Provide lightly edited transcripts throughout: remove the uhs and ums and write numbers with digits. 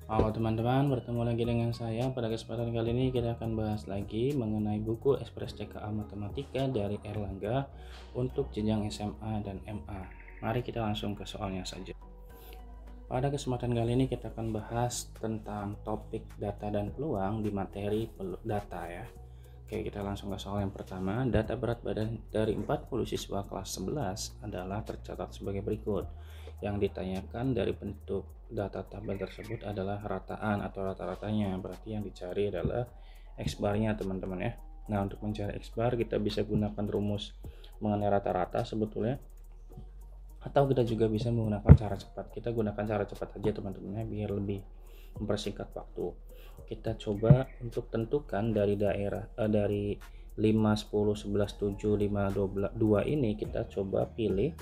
Halo teman-teman, bertemu lagi dengan saya. Pada kesempatan kali ini kita akan bahas lagi mengenai buku Ekspres TKA Matematika dari Erlangga untuk jenjang SMA dan MA. Mari kita langsung ke soalnya saja. Pada kesempatan kali ini kita akan bahas tentang topik data dan peluang di materi data ya. Oke, kita langsung ke soal yang pertama. Data berat badan dari 40 siswa kelas 11 adalah tercatat sebagai berikut. Yang ditanyakan dari bentuk data tabel tersebut adalah rataan atau rata-ratanya. Berarti yang dicari adalah X barnya teman-teman ya. Nah, untuk mencari X bar kita bisa gunakan rumus mengenai rata-rata sebetulnya, atau kita juga bisa menggunakan cara cepat. Kita gunakan cara cepat aja teman-teman ya, biar lebih mempersingkat waktu. Kita coba untuk tentukan dari dari 5, 10, 11, 7, 5, 12, 2 ini kita coba pilih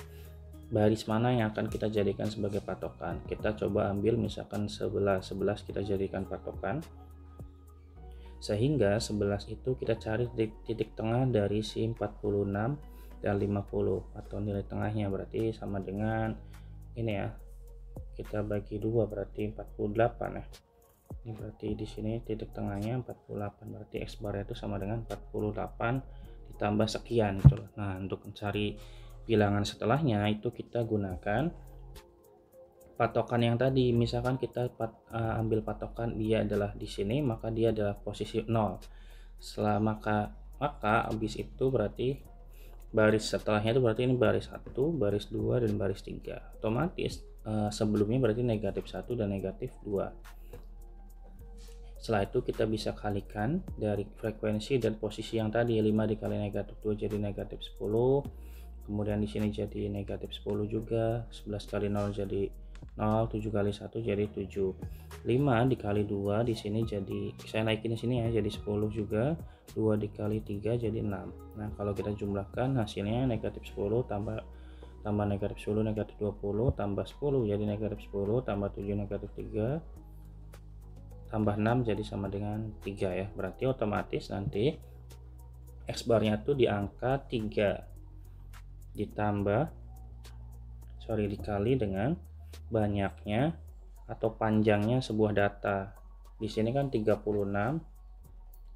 baris mana yang akan kita jadikan sebagai patokan. Kita coba ambil misalkan 11 kita jadikan patokan, sehingga 11 itu kita cari titik tengah dari si 46 dan 50 atau nilai tengahnya, berarti sama dengan ini ya, kita bagi dua berarti 48 ya. Ini berarti di sini titik tengahnya 48, berarti X bar itu sama dengan 48 ditambah sekian gitu. Nah, untuk mencari bilangan setelahnya itu kita gunakan patokan yang tadi. Misalkan kita ambil patokan dia adalah di sini, maka dia adalah posisi 0. Setelah maka habis itu berarti baris setelahnya itu berarti ini baris 1, baris 2 dan baris 3. Otomatis sebelumnya berarti negatif 1 dan negatif 2. Setelah itu kita bisa kalikan dari frekuensi dan posisi yang tadi, 5 dikali negatif 2 jadi negatif 10. Kemudian di sini jadi negatif 10 juga, 11 kali 0 jadi 0, 7 kali 1 jadi 7. 5 dikali 2 di sini jadi, saya naikin di sini ya, jadi 10 juga. 2 dikali 3 jadi 6. Nah, kalau kita jumlahkan hasilnya negatif 10 tambah negatif 10 negatif 20 tambah 10 jadi negatif 10 tambah 7 negatif 3 tambah 6 jadi sama dengan 3 ya. Berarti otomatis nanti X barnya tuh di angka 3 dikali dengan banyaknya atau panjangnya sebuah data. Di sini kan 36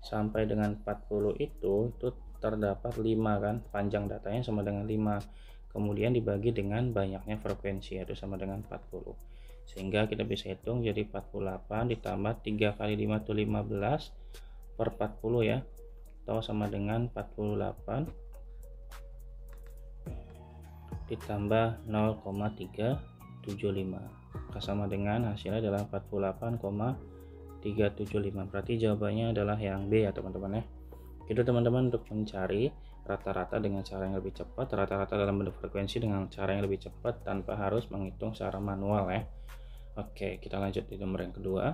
sampai dengan 40 itu terdapat 5 kan, panjang datanya sama dengan 5. Kemudian dibagi dengan banyaknya frekuensi yaitu sama dengan 40. Sehingga kita bisa hitung jadi 48 ditambah 3 kali 5 itu 15 per 40 ya, atau sama dengan 48 ditambah 0,375, sama dengan hasilnya adalah 48,375. berarti jawabannya adalah yang B ya teman-teman ya. Itu teman-teman untuk mencari rata-rata dengan cara yang lebih cepat, rata-rata dalam bentuk frekuensi dengan cara yang lebih cepat tanpa harus menghitung secara manual ya. Oke, kita lanjut di nomor yang kedua.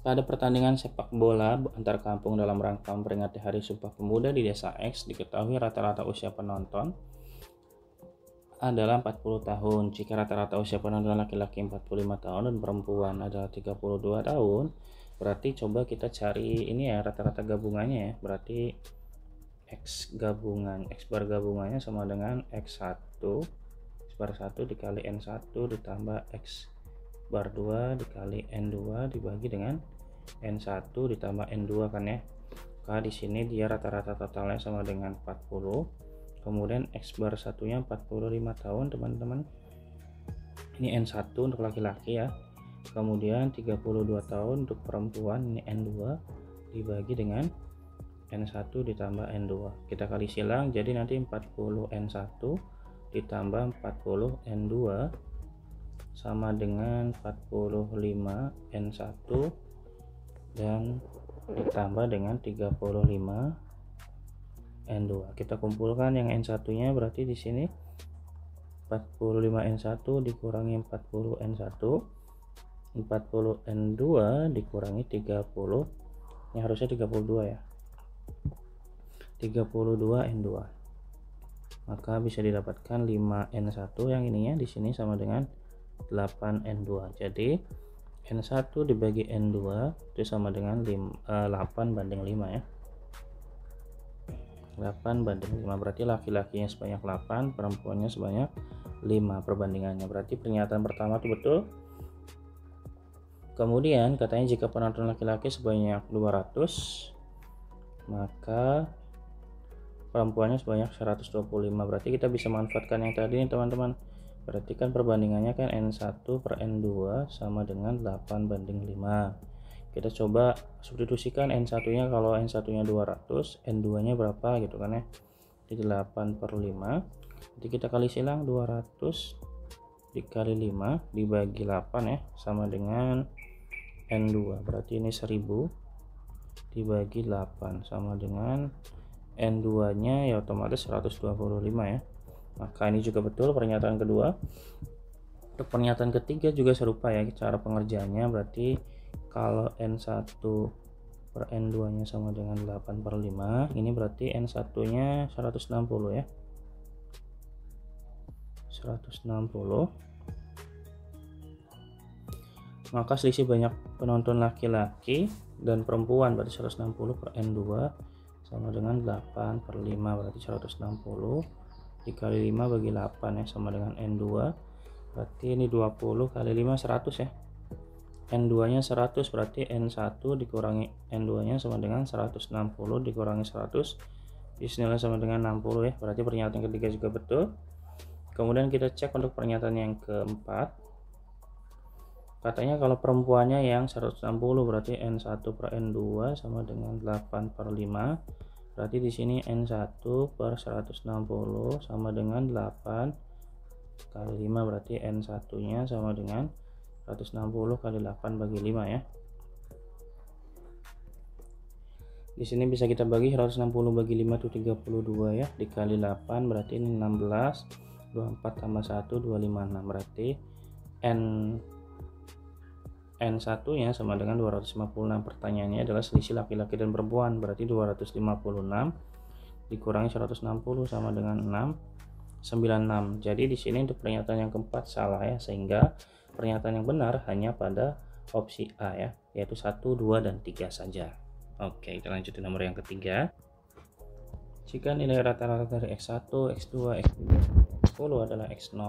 Pada pertandingan sepak bola antar kampung dalam rangka memperingati Hari Sumpah Pemuda di Desa X, diketahui rata-rata usia penonton adalah 40 tahun. Jika rata-rata usia penonton laki-laki 45 tahun dan perempuan adalah 32 tahun, berarti coba kita cari ini ya rata-rata gabungannya ya. Berarti X bar gabungannya sama dengan X1 dikali N1 ditambah X bar 2 dikali N2 dibagi dengan N1 ditambah N2 kan ya. Maka di sini dia rata-rata totalnya sama dengan 40. Kemudian X bar satunya 45 tahun teman-teman. Ini N1 untuk laki-laki ya. Kemudian 32 tahun untuk perempuan, ini N2 dibagi dengan N1 ditambah N2. Kita kali silang jadi nanti 40 N1 ditambah 40 N2 sama dengan 45 N1 dan ditambah dengan 35 N2. Kita kumpulkan yang N1 nya berarti di sini 45 N1 dikurangi 40 N1, 40 N2 dikurangi 30, ini harusnya 32 ya, 32 N2, maka bisa didapatkan 5 N1 yang ininya di sini sama dengan 8 N2. Jadi N1 dibagi N2 itu sama dengan 8 banding 5 ya. 8 banding 5 berarti laki-lakinya sebanyak 8, perempuannya sebanyak perbandingannya. Berarti pernyataan pertama itu betul. Kemudian katanya jika penonton laki-laki sebanyak 200, maka perempuannya sebanyak 125. Berarti kita bisa manfaatkan yang tadi nih teman-teman. Berarti kan perbandingannya kan N1 per N2 sama dengan 8:5. Kita coba substitusikan N1 nya, kalau N1 nya 200, N2 nya berapa gitu kan ya. Jadi 8/5. Jadi kita kali silang 200 dikali 5 dibagi 8 ya, sama dengan N2. Berarti ini 1000 dibagi 8 sama dengan N2 nya ya otomatis 125 ya. Maka ini juga betul pernyataan kedua. Untuk pernyataan ketiga juga serupa ya cara pengerjaannya. Berarti kalau N1 per N2 nya sama dengan 8/5, ini berarti N1 nya 160 ya, 160. Maka selisih banyak penonton laki-laki dan perempuan berarti 160 per N2 sama dengan 8/5. Berarti 160 dikali 5 bagi 8 ya, sama dengan N2. Berarti ini 20 kali 5 100 ya. N2 nya 100, berarti N1 dikurangi N2 nya sama dengan 160 dikurangi 100, nilai sama dengan 60 ya. Berarti pernyataan ketiga juga betul. Kemudian kita cek untuk pernyataan yang keempat. Katanya kalau perempuannya yang 160, berarti N1 per N2 sama dengan 8/5. Berarti di sini N1 per 160 sama dengan 8 kali 5, berarti N1 nya sama dengan 160 kali 8 bagi 5 ya. Di sini bisa kita bagi 160 bagi 5 itu 32 ya, dikali 8 berarti ini 16, 24 tambah 1 256. Berarti N1 nya sama dengan 256. Pertanyaannya adalah selisih laki-laki dan perempuan, berarti 256 dikurangi 160 sama dengan 696. Jadi di sini untuk pernyataan yang keempat salah ya, sehingga pernyataan yang benar hanya pada opsi A ya, yaitu 1, 2, dan 3 saja. Oke, kita lanjut ke nomor yang ketiga. Jika nilai rata-rata dari X1, X2, X3, X10 adalah X0,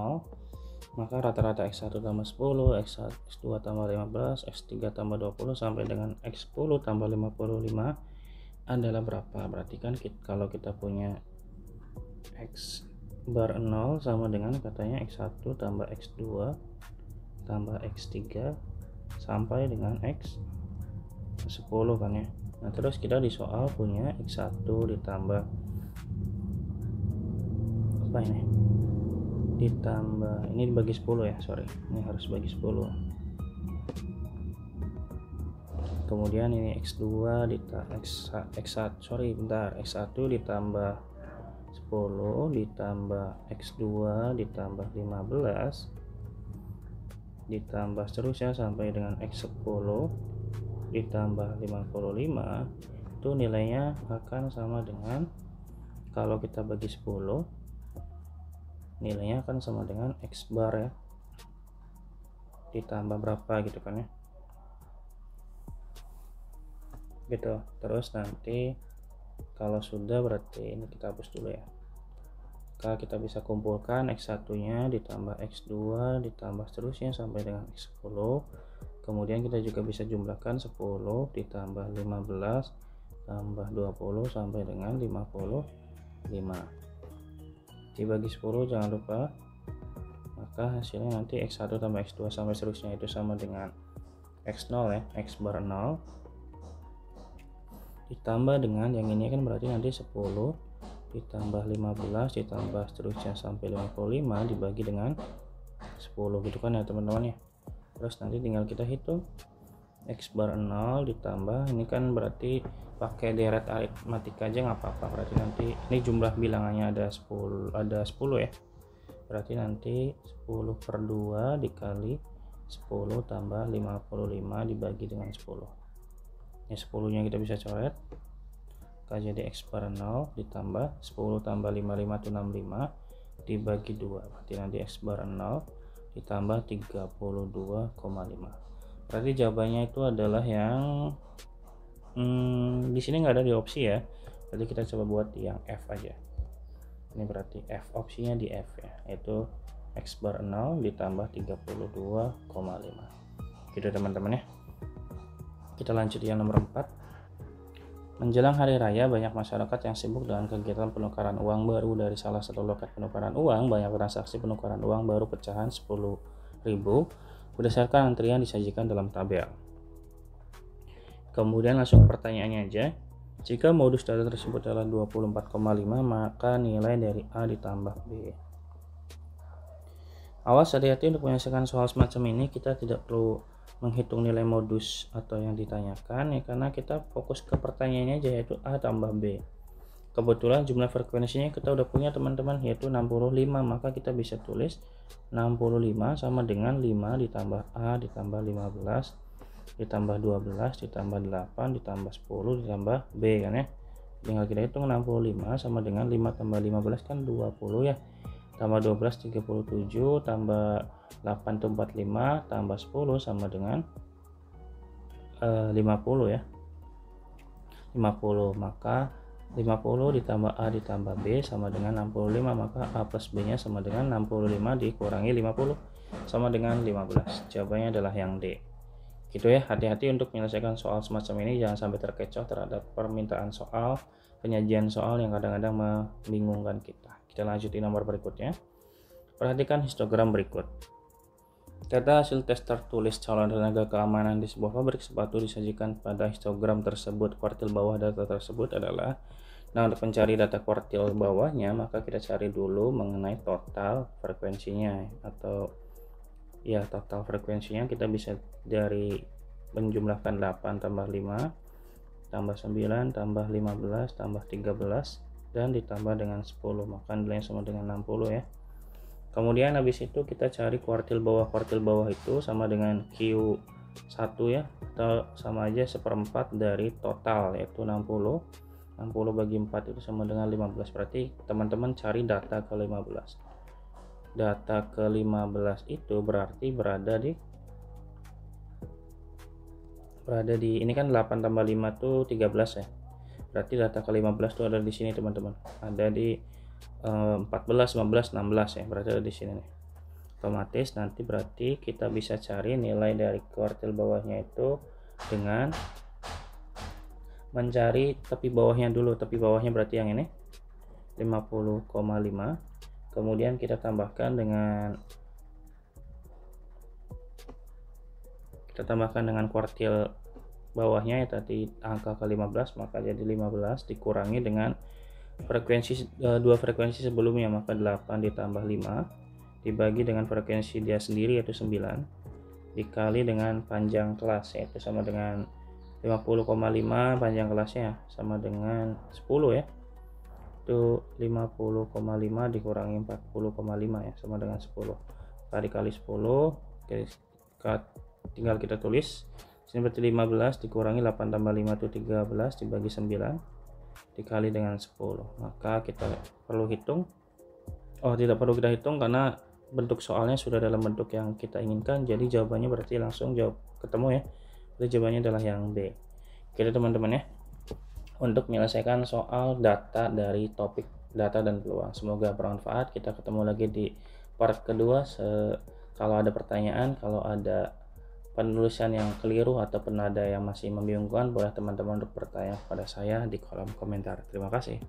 maka rata-rata X1 tambah 10, X2 tambah 15, X3 tambah 20 sampai dengan X10 tambah 55 adalah berapa? Berarti kan kalau kita punya X bar 0 sama dengan katanya X1 tambah X2 tambah X3 sampai dengan X10 kan ya. Nah terus kita di soal punya X1 ditambah apa ini, ditambah ini dibagi 10 ya, sorry ini harus bagi 10. Kemudian ini X2 X1 ditambah 10 ditambah X2 ditambah 15 ditambah seterusnya sampai dengan X10 ditambah 55, itu nilainya akan sama dengan, kalau kita bagi 10 nilainya akan sama dengan X bar ya, ditambah berapa gitu kan ya, gitu. Terus nanti kalau sudah berarti ini kita hapus dulu ya. Maka kita bisa kumpulkan X1 nya ditambah X2 ditambah seterusnya sampai dengan X10. Kemudian kita juga bisa jumlahkan 10 ditambah 15 tambah 20 sampai dengan 55 dibagi 10 jangan lupa. Maka hasilnya nanti X1 tambah X2 sampai seterusnya itu sama dengan X0 ya, X bar 0 ditambah dengan yang ini kan berarti nanti 10 ditambah 15 ditambah seterusnya sampai 55 dibagi dengan 10 gitu kan ya teman-teman ya. Terus nanti tinggal kita hitung X bar 0 ditambah ini kan berarti pakai deret aritmatika aja nggak apa-apa. Berarti nanti ini jumlah bilangannya ada 10 ya, berarti nanti 10 per 2 dikali 10 tambah 55 dibagi dengan 10. Ini 10 nya kita bisa coret, jadi X bar 0 ditambah 10 tambah 55 itu 65 dibagi 2, berarti nanti X bar 0 ditambah 32,5. Berarti jawabannya itu adalah yang di sini nggak ada di opsi ya, jadi kita coba buat yang F aja. Ini berarti F, opsinya di F ya, yaitu X bar 0 ditambah 32,5. Gitu teman-teman ya. Kita lanjut yang nomor 4. Menjelang hari raya, banyak masyarakat yang sibuk dengan kegiatan penukaran uang baru. Dari salah satu loket penukaran uang, banyak transaksi penukaran uang baru pecahan 10.000 berdasarkan antrian disajikan dalam tabel. Kemudian langsung pertanyaannya aja. Jika modus data tersebut adalah 24,5, maka nilai dari A ditambah B. Awas, hati-hati untuk menyelesaikan soal semacam ini. Kita tidak perlu menghitung nilai modus atau yang ditanyakan ya, karena kita fokus ke pertanyaannya aja, yaitu A tambah B. Kebetulan jumlah frekuensinya kita udah punya teman-teman, yaitu 65, maka kita bisa tulis 65 sama dengan 5 ditambah A ditambah 15 ditambah 12 ditambah 8 ditambah 10 ditambah B kan ya. Tinggal kita hitung 65 sama dengan 5 tambah 15 kan 20 ya, tambah 12 37, tambah 8 itu 45, tambah 10 sama dengan 50 ya, 50. Maka 50 ditambah A ditambah B sama dengan 65, maka A plus B nya sama dengan 65 dikurangi 50 sama dengan 15. Jawabannya adalah yang D. Gitu ya, hati-hati untuk menyelesaikan soal semacam ini, jangan sampai terkecoh terhadap permintaan soal, penyajian soal yang kadang-kadang membingungkan kita. Kita lanjut di nomor berikutnya. Perhatikan histogram berikut. Data hasil tes tertulis calon tenaga keamanan di sebuah pabrik sepatu disajikan pada histogram tersebut. Kuartil bawah data tersebut adalah, nah untuk mencari data kuartil bawahnya, maka kita cari dulu mengenai total frekuensinya, atau ya total frekuensinya kita bisa dari menjumlahkan 8 tambah 5 tambah 9 tambah 15 tambah 13 dan ditambah dengan 10, maka nilainya sama dengan 60 ya. Kemudian habis itu kita cari kuartil bawah. Kuartil bawah itu sama dengan Q1 ya, atau sama aja 1/4 dari total, yaitu 60 bagi 4 itu sama dengan 15. Berarti teman-teman cari data ke 15. Data ke-15 itu berarti berada di ini kan 8 tambah 5 tuh 13 ya. Berarti data ke-15 tuh ada di sini teman-teman. Ada di 14, 15, 16 ya. Berarti ada di sini nih. Otomatis nanti berarti kita bisa cari nilai dari kuartil bawahnya itu dengan mencari tepi bawahnya dulu. Tepi bawahnya berarti yang ini 50,5. Kemudian kita tambahkan dengan kuartil bawahnya ya tadi angka ke-15, maka jadi 15 dikurangi dengan frekuensi dua frekuensi sebelumnya, maka 8 ditambah 5 dibagi dengan frekuensi dia sendiri yaitu 9 dikali dengan panjang kelas, yaitu sama dengan 50,5 panjang kelasnya sama dengan 10 ya. Itu 50,5 dikurangi 40,5 ya, sama dengan 10. Dikali 10, tinggal kita tulis sini berarti 15 dikurangi 8 tambah 5 itu 13 dibagi 9 dikali dengan 10. Maka kita perlu hitung, tidak perlu kita hitung karena bentuk soalnya sudah dalam bentuk yang kita inginkan, jadi jawabannya berarti langsung jawab ketemu ya. Jadi jawabannya adalah yang B. Oke teman-teman ya, untuk menyelesaikan soal data dari topik data dan peluang. Semoga bermanfaat. Kita ketemu lagi di part kedua. Kalau ada pertanyaan, kalau ada penulisan yang keliru atau penada yang masih membingungkan, boleh teman-teman untuk bertanya kepada saya di kolom komentar. Terima kasih.